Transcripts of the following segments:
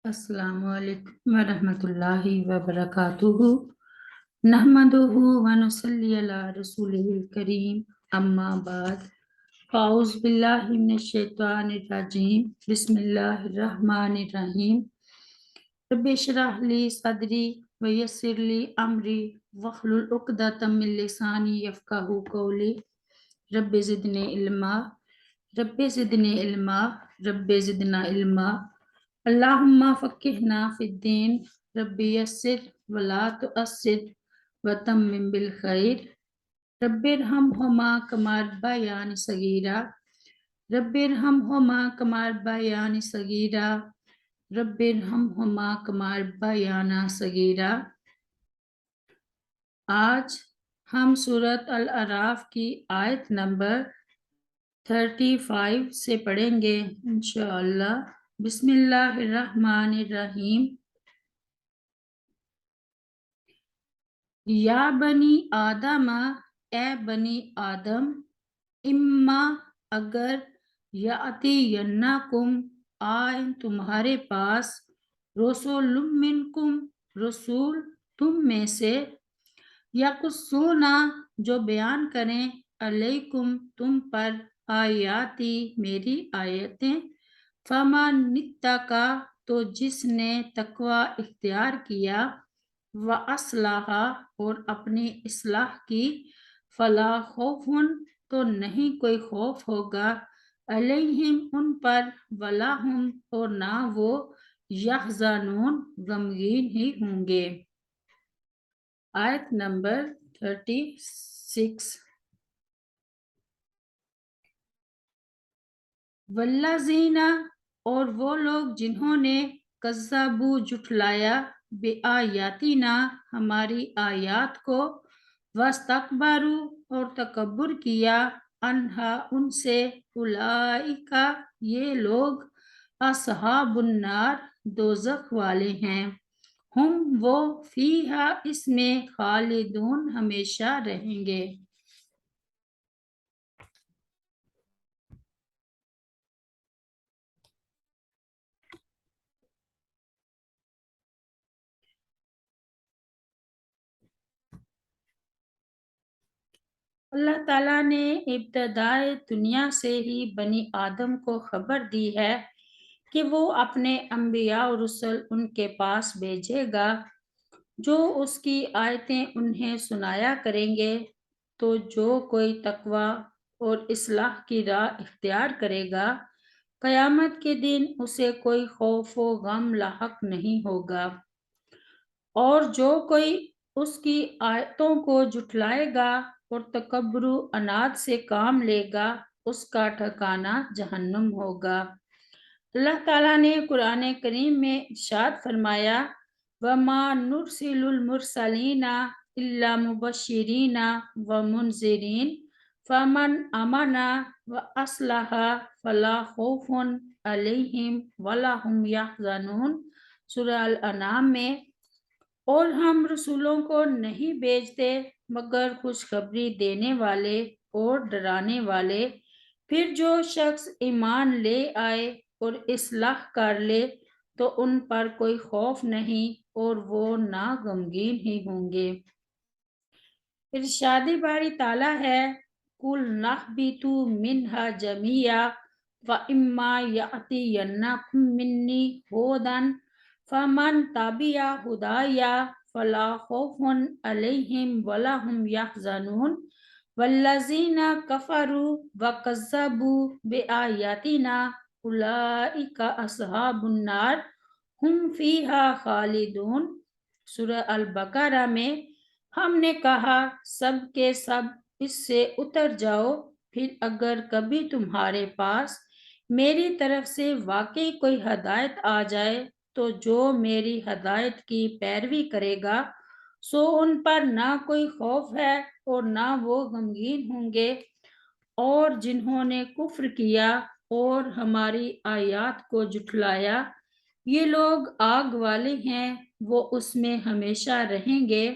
السلام علیکم ورحمۃ اللہ وبرکاتہ نحمدہ ونصلی علی رسولہ الکریم اما بعد فاعوذ باللہ من الشیطان الرجیم بسم اللہ الرحمن الرحیم رب اشرح لی صدری ویسر لی امری واحلل عقدۃ من لسانی یفقہوا قولی رب زدنی علما رب زدنی علما رب زدنا علما اللہم فقہنا فی الدین ربی یسر ولا تعسر وتمم بالخیر رب ارحمہما کما ربیانی صغیرا رب ارحمہما کما ربیانی صغیرا رب ارحمہما کما ربیانا صغیرا۔ آج ہم سورۃ الاعراف کی آیت نمبر 35 سے پڑھیں گے انشاءاللہ۔ بسم اللہ الرحمن الرحیم۔ یا بنی آدم، اے بنی آدم، اما اگر یاتینکم آئیں تمہارے پاس رسول منکم رسول تم میں سے یقصون جو بیان کریں علیکم تم پر آیاتی میری آیتیں فمن اتقی تو جس نے تقوی اختیار کیا وَأَصْلَحَ اور اپنی اصلاح کی فلا خوف تو نہیں کوئی خوف ہوگا علیہم ان پر ولا ہم اور نہ وہ یحزنون غمگین ہی ہوں گے۔ آیت نمبر 36۔ والذین اور وہ لوگ جنہوں نے کذبوا جھٹلایا بآیاتنا ہماری آیات کو واستکبروا اور تکبر کیا عنہا ان سے اولئک یہ لوگ اصحاب النار دوزخ والے ہیں ہم وہ فیہا اس میں خالدون ہمیشہ رہیں گے۔ اللہ تعالیٰ نے ابتدائے دنیا سے ہی بنی آدم کو خبر دی ہے کہ وہ اپنے انبیاء و رسل ان کے پاس بھیجے گا جو اس کی آیتیں انہیں سنایا کریں گے، تو جو کوئی تقوی اور اصلاح کی راہ اختیار کرے گا قیامت کے دن اسے کوئی خوف و غم لاحق نہیں ہوگا، اور جو کوئی اس کی آیتوں کو جھٹلائے گا اور تکبر و عناد سے کام لے گا اس کا ٹھکانہ جہنم ہوگا۔ اللہ تعالیٰ نے قرآن کریم میں ارشاد فرمایا وَمَا نُرْسِلُ الْمُرْسَلِينَ إِلَّا مُبَشِّرِينَ وَمُنذِرِينَ فَمَنْ آمَنَ وَأَصْلَحَ فَلَا خَوْفٌ عَلَيْهِمْ وَلَا هُمْ يَحْزَنُونَ۔ سورہ الانعام میں، اور ہم رسولوں کو نہیں بھیجتے مگر خوشخبری دینے والے اور ڈرانے والے، پھر جو شخص ایمان لے آئے اور اصلاح کر لے تو ان پر کوئی خوف نہیں اور وہ نہ غمگین ہی ہوں گے۔ ارشاد باری تعالیٰ ہے قُلْ نَهْبِطُوا مِنْهَا جَمِيعًا وَإِمَّا يَأْتِيَنَّكُم مِّنِّي هُدًى فَمَن تَبِعَ هُدَايَ فَلَا خَوْفٌ عَلَيْهِمْ وَلَا هُمْ يَحْزَنُونَ وَالَّذِينَ كَفَرُوا وَكَذَّبُوا بِآيَاتِنَا أُولَئِكَ أَصْحَابُ النَّارِ هُمْ فِيهَا خَالِدُونَ۔ سورہ البقرہ میں ہم نے کہا سب کے سب اس سے اتر جاؤ، پھر اگر کبھی تمہارے پاس میری طرف سے واقعی کوئی ہدایت آ جائے تو جو میری ہدایت کی پیروی کرے گا سو ان پر نہ کوئی خوف ہے اور نہ وہ غمگین ہوں گے، اور جنہوں نے کفر کیا اور ہماری آیات کو جھٹلایا یہ لوگ آگ والے ہیں، وہ اس میں ہمیشہ رہیں گے۔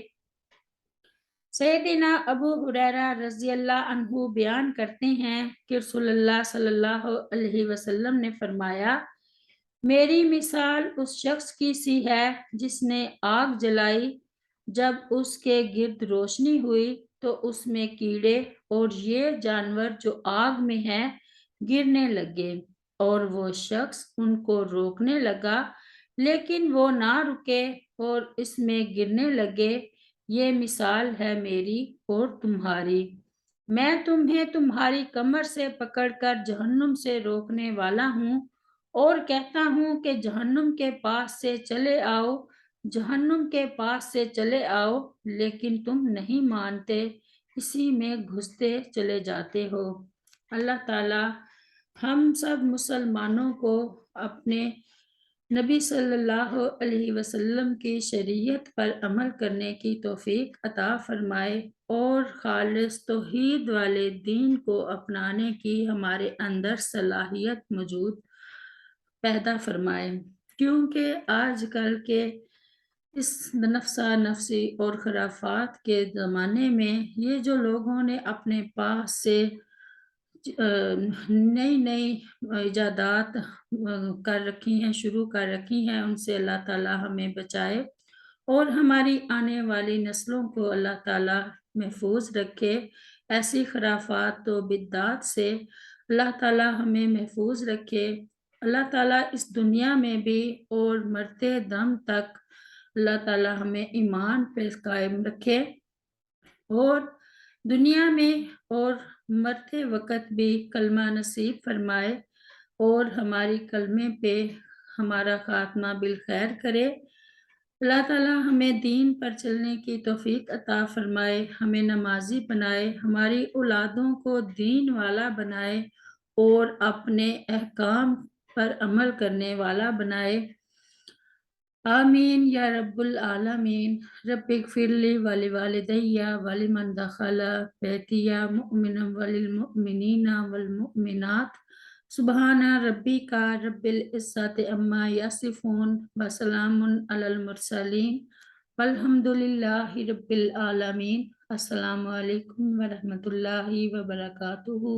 سیدنا ابو ہریرہ رضی اللہ عنہ بیان کرتے ہیں کہ رسول اللہ صلی اللہ علیہ وسلم نے فرمایا میری مثال اس شخص کی سی ہے جس نے آگ جلائی، جب اس کے گرد روشنی ہوئی تو اس میں کیڑے اور یہ جانور جو آگ میں ہیں گرنے لگے، اور وہ شخص ان کو روکنے لگا لیکن وہ نہ رکے اور اس میں گرنے لگے۔ یہ مثال ہے میری اور تمہاری۔ میں تمہیں تمہاری کمر سے پکڑ کر جہنم سے روکنے والا ہوں اور کہتا ہوں کہ جہنم کے پاس سے چلے آؤ، جہنم کے پاس سے چلے آؤ، لیکن تم نہیں مانتے، اسی میں گھستے چلے جاتے ہو۔ اللہ تعالی ہم سب مسلمانوں کو اپنے نبی صلی اللہ علیہ وسلم کی شریعت پر عمل کرنے کی توفیق عطا فرمائے اور خالص توحید والے دین کو اپنانے کی ہمارے اندر صلاحیت موجود پیدا فرمائے، کیونکہ آج کل کے اس نفسا نفسی اور خرافات کے زمانے میں یہ جو لوگوں نے اپنے پاس سے نئی نئی ایجادات کر رکھی ہیں، شروع کر رکھی ہیں، ان سے اللہ تعالی ہمیں بچائے اور ہماری آنے والی نسلوں کو اللہ تعالی محفوظ رکھے۔ ایسی خرافات و بدعات سے اللہ تعالی ہمیں محفوظ رکھے۔ اللہ تعالیٰ اس دنیا میں بھی اور مرتے دم تک اللہ تعالیٰ ہمیں ایمان پہ قائم رکھے اور دنیا میں اور مرتے وقت بھی کلمہ نصیب فرمائے اور ہماری کلمے پہ ہمارا خاتمہ بالخیر کرے۔ اللہ تعالیٰ ہمیں دین پر چلنے کی توفیق عطا فرمائے، ہمیں نمازی بنائے، ہماری اولادوں کو دین والا بنائے اور اپنے احکام پر عمل کرنے والا بنائے۔ آمین یا رب العالمین۔ رب اغفر لی ولوالدی ولمن دخل بیتی مؤمنا وللمؤمنین والمؤمنات۔ سبحان ربک رب العزت عما یصفون وسلام علی المرسلین والحمد للہ رب العالمین۔ السلام علیکم ورحمۃ اللہ وبرکاتہ۔